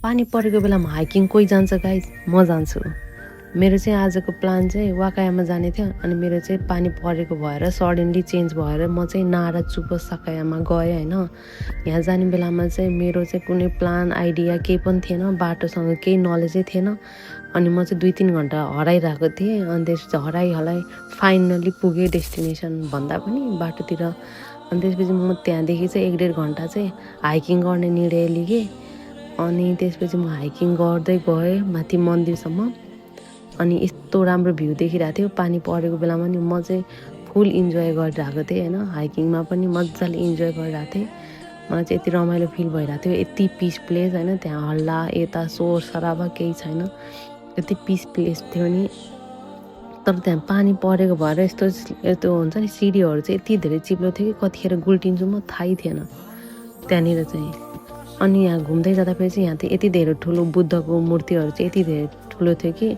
पानी परेको बेलामा हाइकिङ कोही जान्छ गाइज? म जान्छु। मेरो चाहिँ आजको प्लान चाहिँ वाकायामा जाने थियो, अनि मेरो चाहिँ पानी परेको भएर सडनली चेन्ज भएर म चाहिँ नारा चुपो साकायामा गएँ होइन। यहाँ जाने बेलामा चाहिँ मेरो चाहिँ कुनै प्लान आइडिया केही पनि थिएन, बाटोसँग केही नलेजै थिएन। अनि म चाहिँ 2-3 घन्टा हराइरहेको थिएँ। अनि त्यसपछि हराइ फाइनली पुगेँ डेस्टिनेसन भन्दा पनि बाटोतिर। अनि त्यसपछि म त्यहाँदेखि चाहिँ 1-1.5 घन्टा चाहिँ हाइकिङ गर्ने निर्णय लिएँ। अनि त्यसपछि म हाइकिङ गर्दै गएँ माथि मन्दिरसम्म। अनि यस्तो राम्रो भ्यू देखिरहेको थियो पानी परेको बेलामा नि। म चाहिँ फुल इन्जोय गरिरहेको थिएँ होइन। हाइकिङमा पनि मजाले इन्जोय गरिरहेको थिएँ। मलाई चाहिँ यति रमाइलो फिल भइरहेको थियो, यति पिस प्लेस होइन। त्यहाँ हल्ला यता शोर सराबा केही छैन, यति पिस प्लेस थियो नि। तर त्यहाँ पानी परेको भएर यस्तो हुन्छ नि, सिडीहरू चाहिँ यति धेरै चिप्लो थियो कि कतिखेर गुल्टिन्छु म थाहै थिएन त्यहाँनिर चाहिँ। अनि यहाँ घुम्दै जाँदाखेरि चाहिँ यहाँ चाहिँ यति धेरै ठुलो बुद्धको मूर्तिहरू चाहिँ यति धेरै ठुलो थियो कि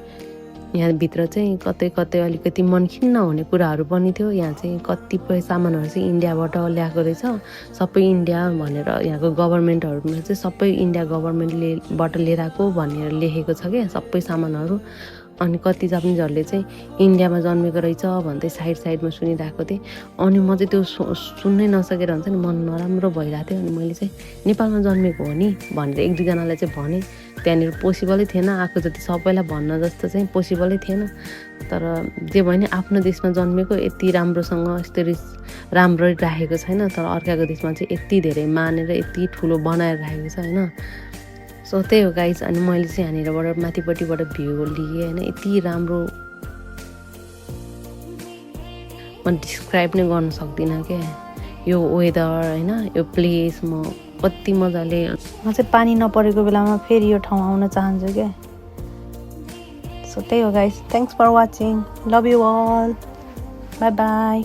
यहाँभित्र चाहिँ कतै कतै अलिकति मन खिन्न हुने कुराहरू पनि थियो। यहाँ चाहिँ कतिपय सामानहरू चाहिँ इन्डियाबाट ल्याएको रहेछ, सबै इन्डिया भनेर यहाँको गभर्मेन्टहरूमा चाहिँ सबै इन्डिया गभर्मेन्टलेबाट लिएर आएको भनेर लेखेको छ क्या सबै सामानहरू। अनि कति जापानिजहरूले चाहिँ इन्डियामा जन्मेको रहेछ भन्दै साइडमा सुनिरहेको थिएँ। अनि म चाहिँ त्यो सुन्नै नसकेर हुन्छ नि, मन नराम्रो भइरहेको थियो। अनि मैले चाहिँ नेपालमा जन्मेको हो नि भनेर 1-2 जनालाई चाहिँ भनेँ। त्यहाँनिर पोसिबलै थिएन, आएको जति सबैलाई भन्न जस्तो चाहिँ पोसिबलै थिएन। तर जे भयो नि आफ्नो देशमा जन्मेको यति राम्रोसँग यस्तो राम्रो राखेको छैन। तर अर्काको देशमा चाहिँ यति धेरै मानेर यति ठुलो बनाएर राखेको छ होइन। सो त्यही हो गाइज। अनि मैले चाहिँ यहाँनिरबाट माथिपट्टिबाट भ्यू लिएँ होइन। यति राम्रो म डिस्क्राइब नै गर्न सक्दिनँ क्या यो वेदर होइन, यो प्लेस। म कति मजाले, म चाहिँ पानी नपरेको बेलामा फेरि यो ठाउँ आउन चाहन्छु क्या। सो त्यही हो guys. Thanks for watching, love you all, bye by.